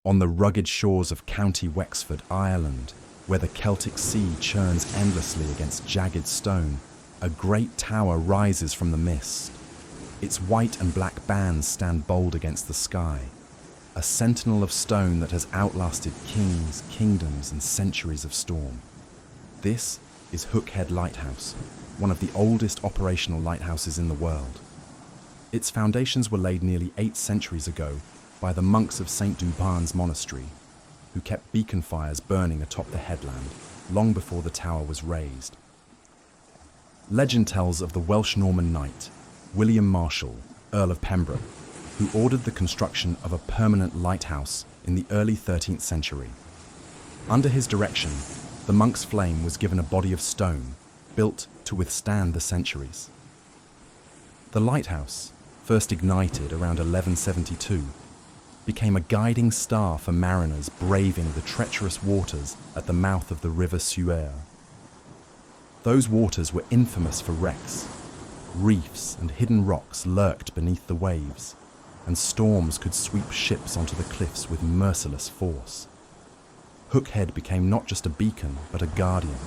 On the rugged shores of County Wexford, Ireland, where the Celtic Sea churns endlessly against jagged stone, a great tower rises from the mist. Its white and black bands stand bold against the sky, a sentinel of stone that has outlasted kings, kingdoms, and centuries of storm. This is Hook Head Lighthouse, one of the oldest operational lighthouses in the world. Its foundations were laid nearly 8 centuries ago by the monks of St. Duban's monastery, who kept beacon fires burning atop the headland long before the tower was raised. Legend tells of the Welsh Norman knight, William Marshall, Earl of Pembroke, who ordered the construction of a permanent lighthouse in the early 13th century. Under his direction, the monk's flame was given a body of stone, built to withstand the centuries. The lighthouse, first ignited around 1172, became a guiding star for mariners braving the treacherous waters at the mouth of the River Suer. Those waters were infamous for wrecks. Reefs and hidden rocks lurked beneath the waves, and storms could sweep ships onto the cliffs with merciless force. Hook Head became not just a beacon, but a guardian,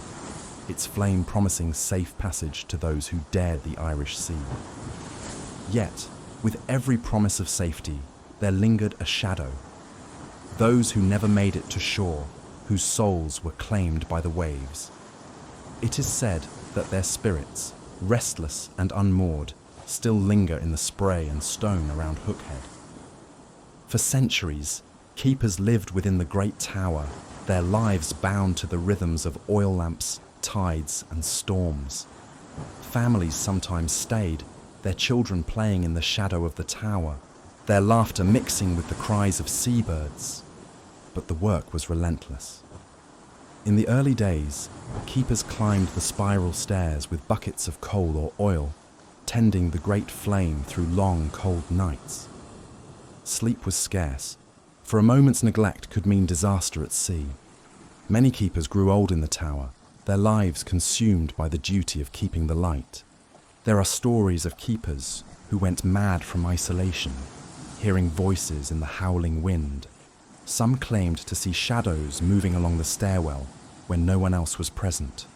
its flame promising safe passage to those who dared the Irish Sea. Yet, with every promise of safety, there lingered a shadow. Those who never made it to shore, whose souls were claimed by the waves. It is said that their spirits, restless and unmoored, still linger in the spray and stone around Hook Head. For centuries, keepers lived within the great tower, their lives bound to the rhythms of oil lamps, tides, and storms. Families sometimes stayed, their children playing in the shadow of the tower, their laughter mixing with the cries of seabirds. But the work was relentless. In the early days, keepers climbed the spiral stairs with buckets of coal or oil, tending the great flame through long, cold nights. Sleep was scarce, for a moment's neglect could mean disaster at sea. Many keepers grew old in the tower, their lives consumed by the duty of keeping the light. There are stories of keepers who went mad from isolation, hearing voices in the howling wind. Some claimed to see shadows moving along the stairwell when no one else was present,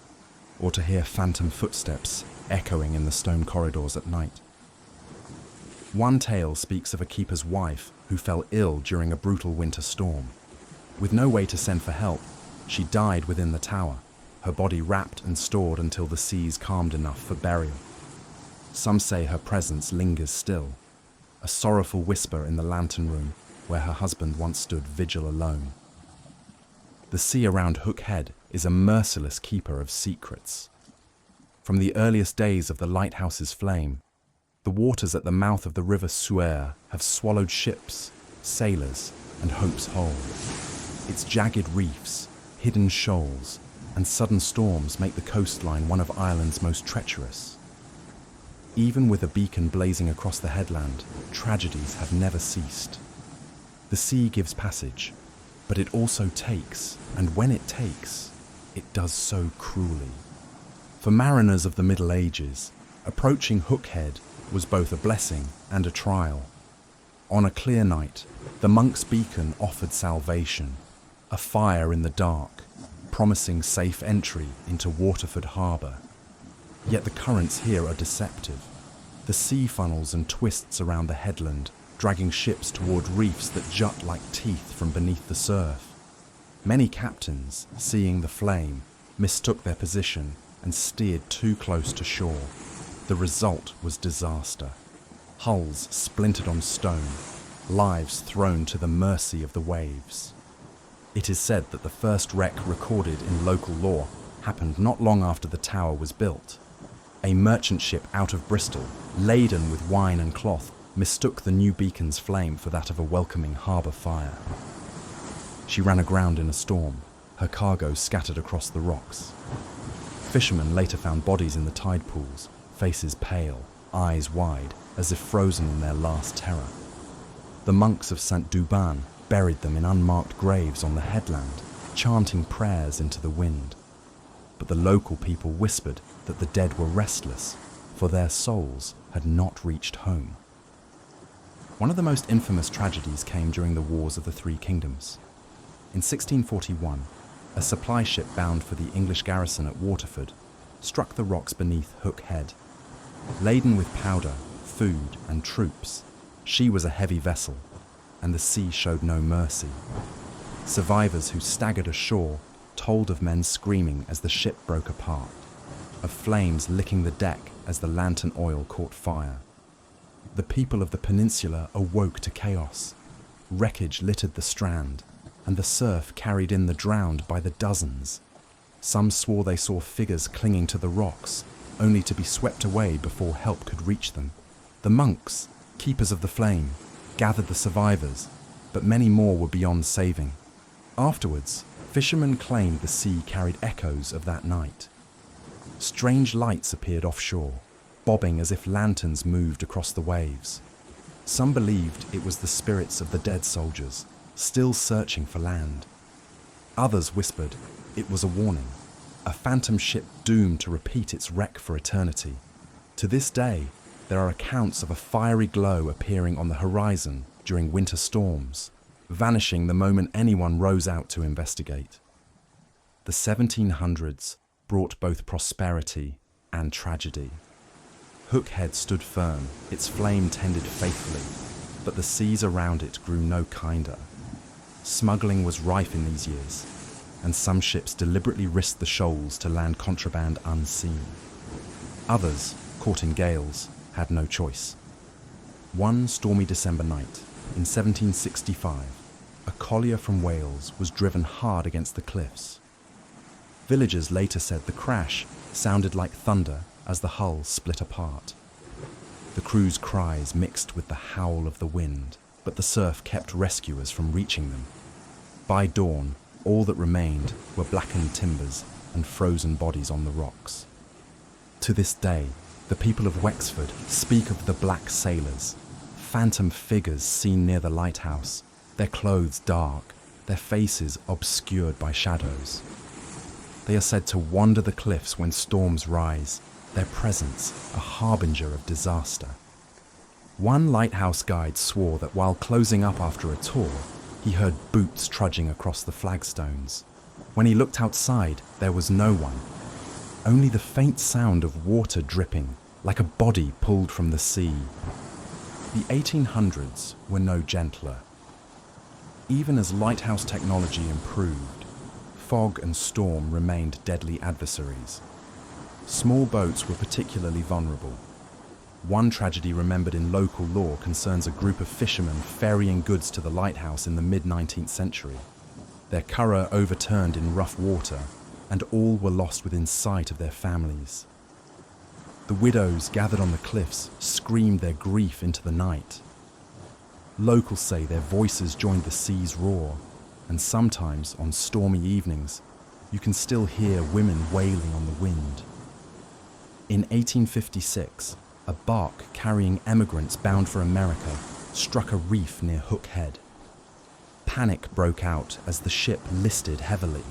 or to hear phantom footsteps echoing in the stone corridors at night. One tale speaks of a keeper's wife who fell ill during a brutal winter storm. With no way to send for help, she died within the tower, her body wrapped and stored until the seas calmed enough for burial. Some say her presence lingers still, a sorrowful whisper in the lantern room where her husband once stood vigil alone. The sea around Hook Head is a merciless keeper of secrets. From the earliest days of the lighthouse's flame, the waters at the mouth of the River Suer have swallowed ships, sailors, and Hope's Hole. Its jagged reefs, hidden shoals, and sudden storms make the coastline one of Ireland's most treacherous. Even with a beacon blazing across the headland, tragedies have never ceased. The sea gives passage, but it also takes, and when it takes, it does so cruelly. For mariners of the Middle Ages, approaching Hook Head was both a blessing and a trial. On a clear night, the monk's beacon offered salvation, a fire in the dark, promising safe entry into Waterford Harbour. Yet the currents here are deceptive. The sea funnels and twists around the headland, dragging ships toward reefs that jut like teeth from beneath the surf. Many captains, seeing the flame, mistook their position and steered too close to shore. The result was disaster. Hulls splintered on stone, lives thrown to the mercy of the waves. It is said that the first wreck recorded in local law happened not long after the tower was built. A merchant ship out of Bristol, laden with wine and cloth, mistook the new beacon's flame for that of a welcoming harbour fire. She ran aground in a storm, her cargo scattered across the rocks. Fishermen later found bodies in the tide pools, faces pale, eyes wide, as if frozen in their last terror. The monks of St. Duban buried them in unmarked graves on the headland, chanting prayers into the wind. But the local people whispered that the dead were restless, for their souls had not reached home. One of the most infamous tragedies came during the Wars of the Three Kingdoms. In 1641, a supply ship bound for the English garrison at Waterford struck the rocks beneath Hook Head. Laden with powder, food, and troops, she was a heavy vessel, and the sea showed no mercy. Survivors who staggered ashore told of men screaming as the ship broke apart, of flames licking the deck as the lantern oil caught fire. The people of the peninsula awoke to chaos. Wreckage littered the strand, and the surf carried in the drowned by the dozens. Some swore they saw figures clinging to the rocks, only to be swept away before help could reach them. The monks, keepers of the flame, gathered the survivors, but many more were beyond saving. Afterwards, fishermen claimed the sea carried echoes of that night. Strange lights appeared offshore, bobbing as if lanterns moved across the waves. Some believed it was the spirits of the dead soldiers, still searching for land. Others whispered it was a warning, a phantom ship doomed to repeat its wreck for eternity. To this day, there are accounts of a fiery glow appearing on the horizon during winter storms, vanishing the moment anyone rows out to investigate. The 1700s brought both prosperity and tragedy. Hook Head stood firm, its flame tended faithfully, but the seas around it grew no kinder. Smuggling was rife in these years, and some ships deliberately risked the shoals to land contraband unseen. Others, caught in gales, had no choice. One stormy December night, in 1765, a collier from Wales was driven hard against the cliffs. Villagers later said the crash sounded like thunder as the hull split apart. The crew's cries mixed with the howl of the wind, but the surf kept rescuers from reaching them. By dawn, all that remained were blackened timbers and frozen bodies on the rocks. To this day, the people of Wexford speak of the black sailors, phantom figures seen near the lighthouse, their clothes dark, their faces obscured by shadows. They are said to wander the cliffs when storms rise, their presence a harbinger of disaster. One lighthouse guide swore that while closing up after a tour, he heard boots trudging across the flagstones. When he looked outside, there was no one, only the faint sound of water dripping, like a body pulled from the sea. The 1800s were no gentler. Even as lighthouse technology improved, fog and storm remained deadly adversaries. Small boats were particularly vulnerable. One tragedy remembered in local lore concerns a group of fishermen ferrying goods to the lighthouse in the mid-19th century. Their curragh overturned in rough water, and all were lost within sight of their families. The widows gathered on the cliffs screamed their grief into the night. Locals say their voices joined the sea's roar, and sometimes, on stormy evenings, you can still hear women wailing on the wind. In 1856, a bark carrying emigrants bound for America struck a reef near Hook Head. Panic broke out as the ship listed heavily.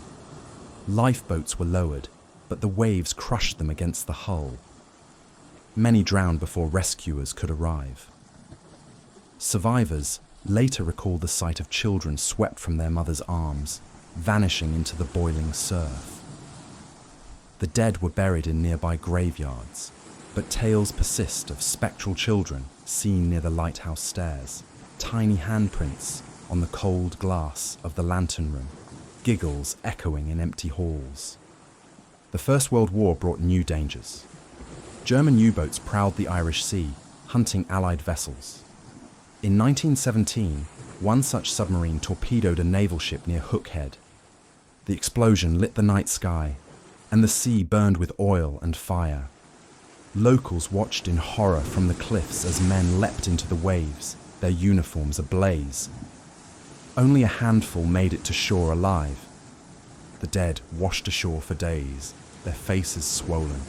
Lifeboats were lowered, but the waves crushed them against the hull. Many drowned before rescuers could arrive. Survivors later recalled the sight of children swept from their mothers' arms, vanishing into the boiling surf. The dead were buried in nearby graveyards, but tales persist of spectral children seen near the lighthouse stairs, tiny handprints on the cold glass of the lantern room, giggles echoing in empty halls. The First World War brought new dangers. German U-boats prowled the Irish Sea, hunting Allied vessels. In 1917, one such submarine torpedoed a naval ship near Hook Head. The explosion lit the night sky, and the sea burned with oil and fire. Locals watched in horror from the cliffs as men leapt into the waves, their uniforms ablaze. Only a handful made it to shore alive. The dead washed ashore for days, their faces swollen,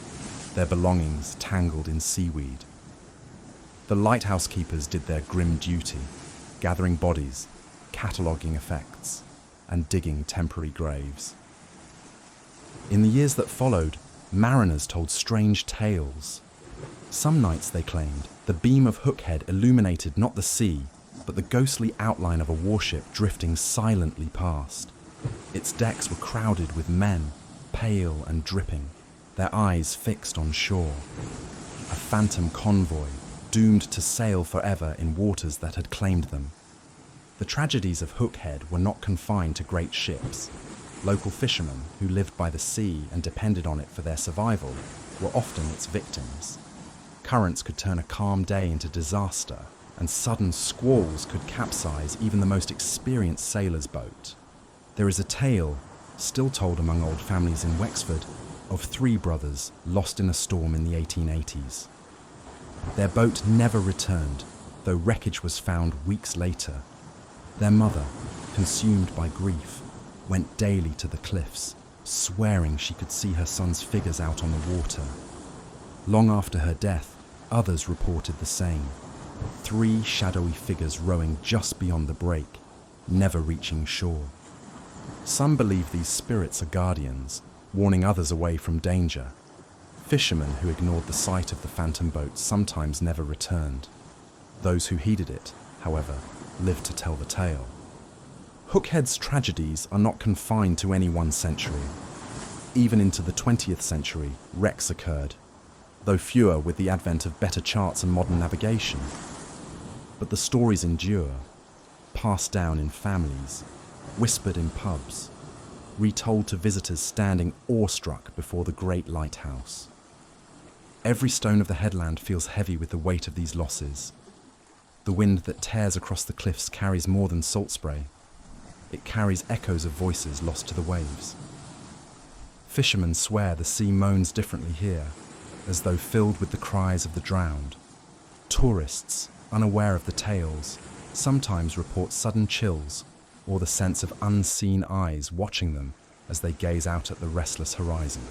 their belongings tangled in seaweed. The lighthouse keepers did their grim duty, gathering bodies, cataloguing effects, and digging temporary graves. In the years that followed, mariners told strange tales. Some nights, they claimed, the beam of Hook Head illuminated not the sea, but the ghostly outline of a warship drifting silently past. Its decks were crowded with men, pale and dripping, their eyes fixed on shore. A phantom convoy, doomed to sail forever in waters that had claimed them. The tragedies of Hook Head were not confined to great ships. Local fishermen who lived by the sea and depended on it for their survival were often its victims. Currents could turn a calm day into disaster, and sudden squalls could capsize even the most experienced sailor's boat. There is a tale, still told among old families in Wexford, of 3 brothers lost in a storm in the 1880s. Their boat never returned, though wreckage was found weeks later. Their mother, consumed by grief, went daily to the cliffs, swearing she could see her son's figures out on the water. Long after her death, others reported the same. 3 shadowy figures rowing just beyond the break, never reaching shore. Some believe these spirits are guardians, warning others away from danger. Fishermen who ignored the sight of the phantom boat sometimes never returned. Those who heeded it, however, lived to tell the tale. Hook Head's tragedies are not confined to any one century. Even into the 20th century, wrecks occurred, though fewer with the advent of better charts and modern navigation. But the stories endure, passed down in families, whispered in pubs, retold to visitors standing awestruck before the great lighthouse. Every stone of the headland feels heavy with the weight of these losses. The wind that tears across the cliffs carries more than salt spray. It carries echoes of voices lost to the waves. Fishermen swear the sea moans differently here, as though filled with the cries of the drowned. Tourists, unaware of the tales, sometimes report sudden chills or the sense of unseen eyes watching them as they gaze out at the restless horizon.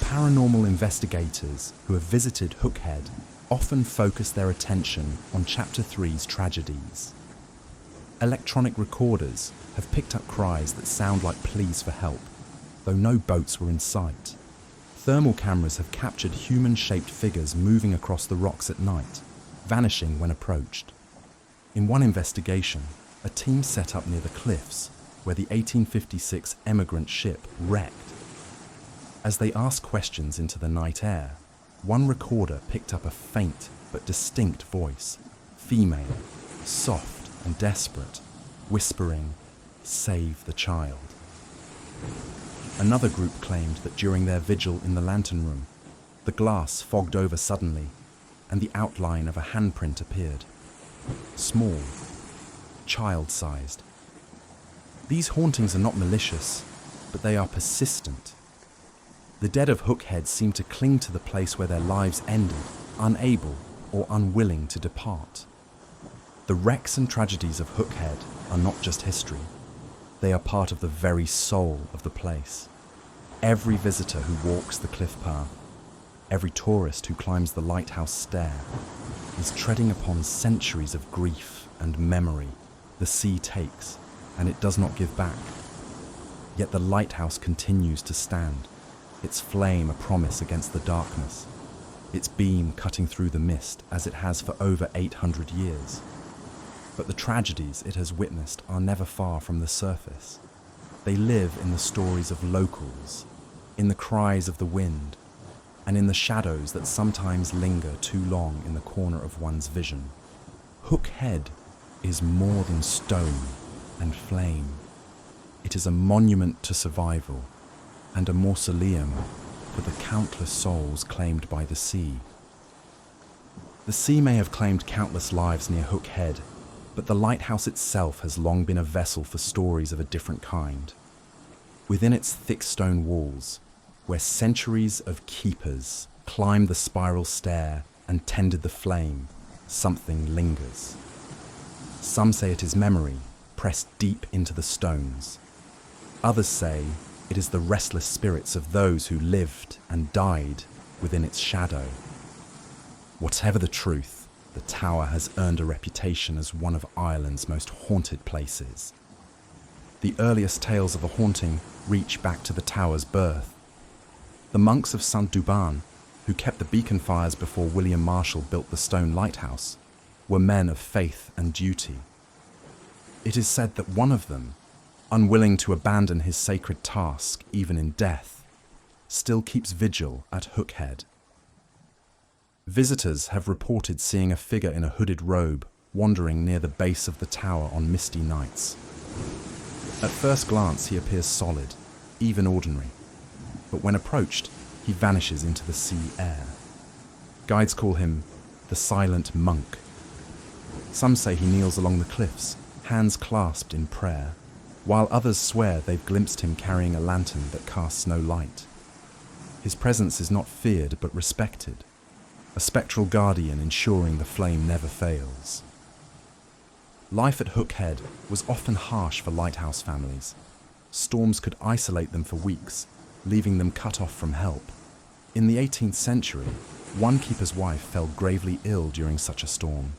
Paranormal investigators who have visited Hook Head often focus their attention on Chapter 3's tragedies. Electronic recorders have picked up cries that sound like pleas for help, though no boats were in sight. Thermal cameras have captured human-shaped figures moving across the rocks at night, vanishing when approached. In one investigation, a team set up near the cliffs where the 1856 emigrant ship wrecked. As they asked questions into the night air, one recorder picked up a faint but distinct voice, female, soft and desperate, whispering, "Save the child." Another group claimed that during their vigil in the lantern room, the glass fogged over suddenly and the outline of a handprint appeared. Small, child-sized. These hauntings are not malicious, but they are persistent. The dead of Hook Head seem to cling to the place where their lives ended, unable or unwilling to depart. The wrecks and tragedies of Hook Head are not just history. They are part of the very soul of the place. Every visitor who walks the cliff path, every tourist who climbs the lighthouse stair, is treading upon centuries of grief and memory the sea takes, and it does not give back. Yet the lighthouse continues to stand, its flame a promise against the darkness, its beam cutting through the mist as it has for over 800 years. But the tragedies it has witnessed are never far from the surface. They live in the stories of locals, in the cries of the wind, and in the shadows that sometimes linger too long in the corner of one's vision. Hook Head is more than stone and flame. It is a monument to survival and a mausoleum for the countless souls claimed by the sea. The sea may have claimed countless lives near Hook Head, but the lighthouse itself has long been a vessel for stories of a different kind. Within its thick stone walls, where centuries of keepers climbed the spiral stair and tended the flame, something lingers. Some say it is memory, pressed deep into the stones. Others say it is the restless spirits of those who lived and died within its shadow. Whatever the truth, the tower has earned a reputation as one of Ireland's most haunted places. The earliest tales of a haunting reach back to the tower's birth. The monks of St. Duban, who kept the beacon fires before William Marshall built the stone lighthouse, were men of faith and duty. It is said that one of them, unwilling to abandon his sacred task even in death, still keeps vigil at Hook Head. Visitors have reported seeing a figure in a hooded robe wandering near the base of the tower on misty nights. At first glance, he appears solid, even ordinary, but when approached, he vanishes into the sea air. Guides call him the Silent Monk. Some say he kneels along the cliffs, hands clasped in prayer, while others swear they've glimpsed him carrying a lantern that casts no light. His presence is not feared but respected, a spectral guardian ensuring the flame never fails. Life at Hook Head was often harsh for lighthouse families. Storms could isolate them for weeks, leaving them cut off from help. In the 18th century, one keeper's wife fell gravely ill during such a storm.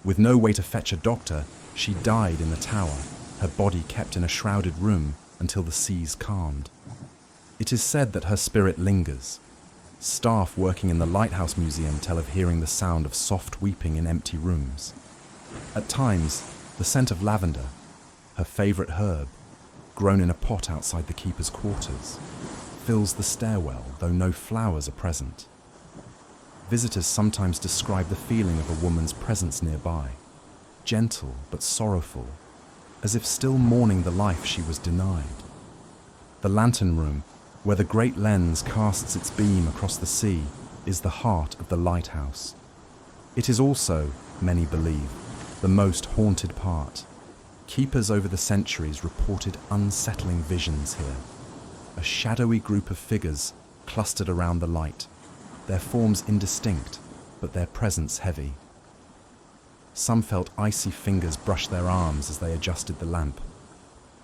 With no way to fetch a doctor, she died in the tower, her body kept in a shrouded room until the seas calmed. It is said that her spirit lingers. Staff working in the Lighthouse Museum tell of hearing the sound of soft weeping in empty rooms. At times, the scent of lavender, her favourite herb, grown in a pot outside the keeper's quarters, fills the stairwell, though no flowers are present. Visitors sometimes describe the feeling of a woman's presence nearby, gentle but sorrowful, as if still mourning the life she was denied. The lantern room, where the great lens casts its beam across the sea, is the heart of the lighthouse. It is also, many believe, the most haunted part. Keepers over the centuries reported unsettling visions here. A shadowy group of figures clustered around the light, their forms indistinct, but their presence heavy. Some felt icy fingers brush their arms as they adjusted the lamp.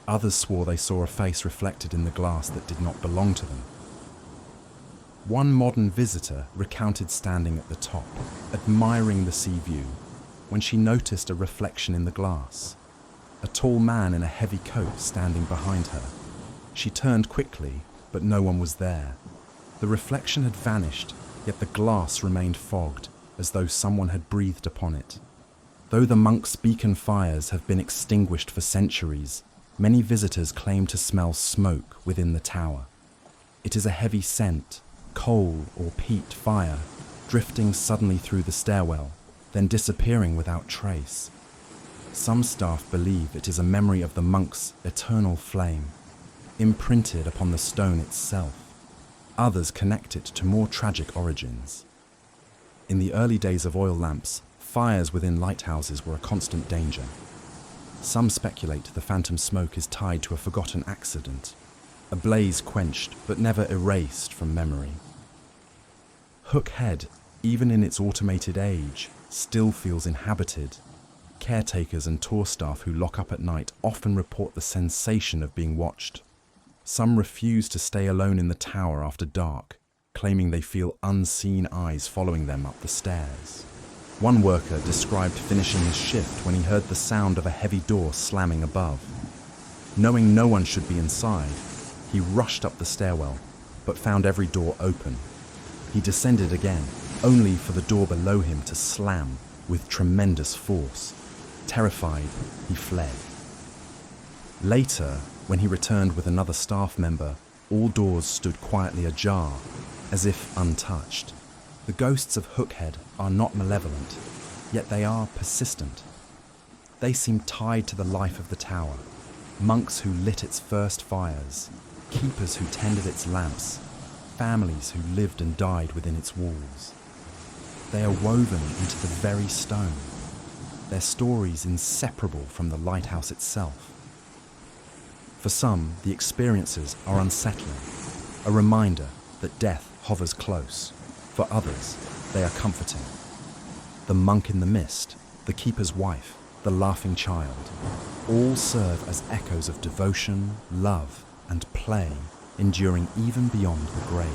Others swore they saw a face reflected in the glass that did not belong to them. One modern visitor recounted standing at the top, admiring the sea view, when she noticed a reflection in the glass. A tall man in a heavy coat standing behind her. She turned quickly, but no one was there. The reflection had vanished, yet the glass remained fogged, as though someone had breathed upon it. Though the monks' beacon fires have been extinguished for centuries, many visitors claim to smell smoke within the tower. It is a heavy scent, coal or peat fire, drifting suddenly through the stairwell, then disappearing without trace. Some staff believe it is a memory of the monks' eternal flame, imprinted upon the stone itself. Others connect it to more tragic origins. In the early days of oil lamps, fires within lighthouses were a constant danger. Some speculate the phantom smoke is tied to a forgotten accident, a blaze quenched but never erased from memory. Hook Head, even in its automated age, still feels inhabited. Caretakers and tour staff who lock up at night often report the sensation of being watched. Some refuse to stay alone in the tower after dark, claiming they feel unseen eyes following them up the stairs. One worker described finishing his shift when he heard the sound of a heavy door slamming above. Knowing no one should be inside, he rushed up the stairwell, but found every door open. He descended again, only for the door below him to slam with tremendous force. Terrified, he fled. Later, when he returned with another staff member, all doors stood quietly ajar, as if untouched. The ghosts of Hook Head are not malevolent, yet they are persistent. They seem tied to the life of the tower, monks who lit its first fires, keepers who tended its lamps, families who lived and died within its walls. They are woven into the very stone, their stories inseparable from the lighthouse itself. For some, the experiences are unsettling, a reminder that death hovers close. For others, they are comforting. The monk in the mist, the keeper's wife, the laughing child, all serve as echoes of devotion, love, and play, enduring even beyond the grave.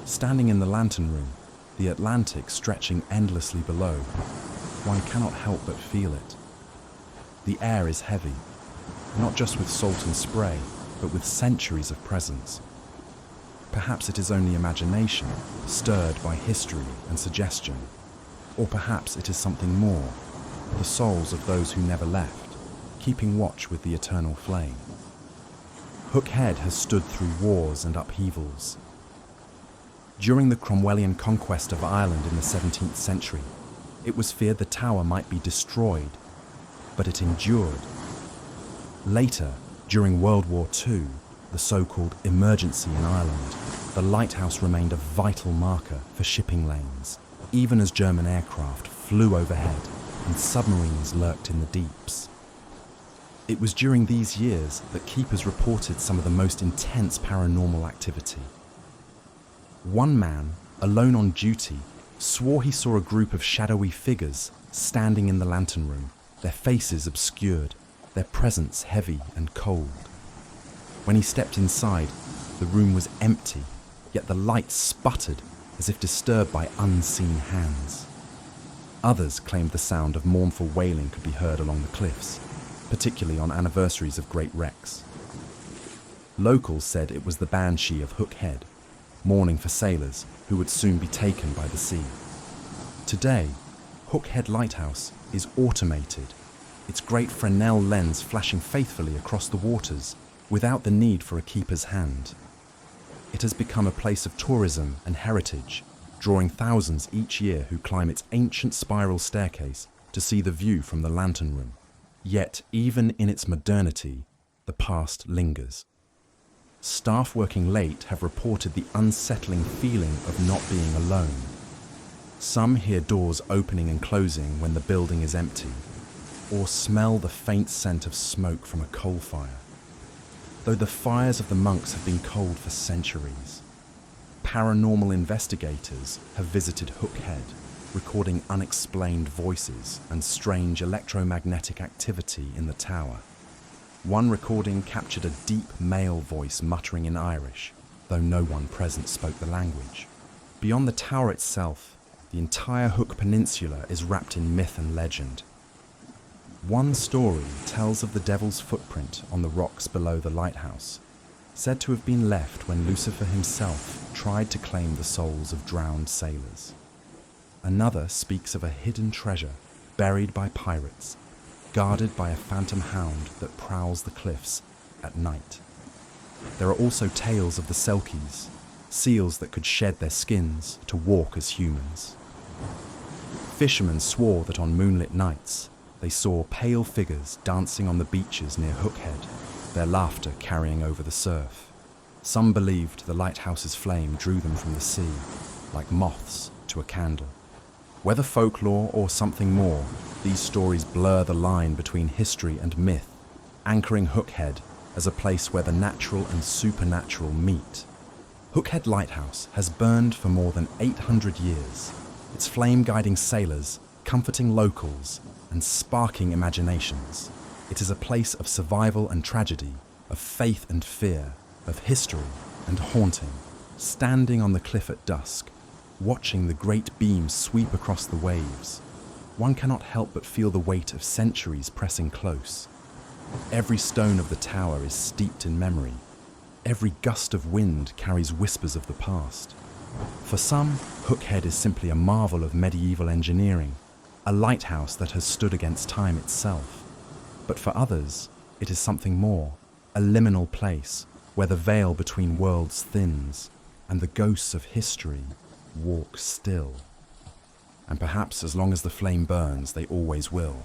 Standing in the lantern room, the Atlantic stretching endlessly below, one cannot help but feel it. The air is heavy, not just with salt and spray, but with centuries of presence. Perhaps it is only imagination, stirred by history and suggestion. Or perhaps it is something more, the souls of those who never left, keeping watch with the eternal flame. Hook Head has stood through wars and upheavals. During the Cromwellian conquest of Ireland in the 17th century, it was feared the tower might be destroyed, but it endured. Later, during World War II, the so-called emergency in Ireland, the lighthouse remained a vital marker for shipping lanes, even as German aircraft flew overhead and submarines lurked in the deeps. It was during these years that keepers reported some of the most intense paranormal activity. One man, alone on duty, swore he saw a group of shadowy figures standing in the lantern room, their faces obscured, their presence heavy and cold. When he stepped inside, the room was empty, yet the light sputtered as if disturbed by unseen hands. Others claimed the sound of mournful wailing could be heard along the cliffs, particularly on anniversaries of great wrecks. Locals said it was the banshee of Hook Head, mourning for sailors who would soon be taken by the sea. Today, Hook Head Lighthouse is automated, its great Fresnel lens flashing faithfully across the waters without the need for a keeper's hand. It has become a place of tourism and heritage, drawing thousands each year who climb its ancient spiral staircase to see the view from the lantern room. Yet, even in its modernity, the past lingers. Staff working late have reported the unsettling feeling of not being alone. Some hear doors opening and closing when the building is empty, or smell the faint scent of smoke from a coal fire. Though the fires of the monks have been cold for centuries, paranormal investigators have visited Hook Head, recording unexplained voices and strange electromagnetic activity in the tower. One recording captured a deep male voice muttering in Irish, though no one present spoke the language. Beyond the tower itself, the entire Hook Peninsula is wrapped in myth and legend. One story tells of the devil's footprint on the rocks below the lighthouse, said to have been left when Lucifer himself tried to claim the souls of drowned sailors. Another speaks of a hidden treasure buried by pirates, guarded by a phantom hound that prowls the cliffs at night. There are also tales of the Selkies, seals that could shed their skins to walk as humans. Fishermen swore that on moonlit nights, they saw pale figures dancing on the beaches near Hook Head, their laughter carrying over the surf. Some believed the lighthouse's flame drew them from the sea, like moths to a candle. Whether folklore or something more, these stories blur the line between history and myth, anchoring Hook Head as a place where the natural and supernatural meet. Hook Head Lighthouse has burned for more than 800 years, its flame guiding sailors, comforting locals, and sparking imaginations. It is a place of survival and tragedy, of faith and fear, of history and haunting. Standing on the cliff at dusk, watching the great beams sweep across the waves, one cannot help but feel the weight of centuries pressing close. Every stone of the tower is steeped in memory. Every gust of wind carries whispers of the past. For some, Hook Head is simply a marvel of medieval engineering, a lighthouse that has stood against time itself. But for others, it is something more, a liminal place where the veil between worlds thins and the ghosts of history walk still. And perhaps as long as the flame burns, they always will.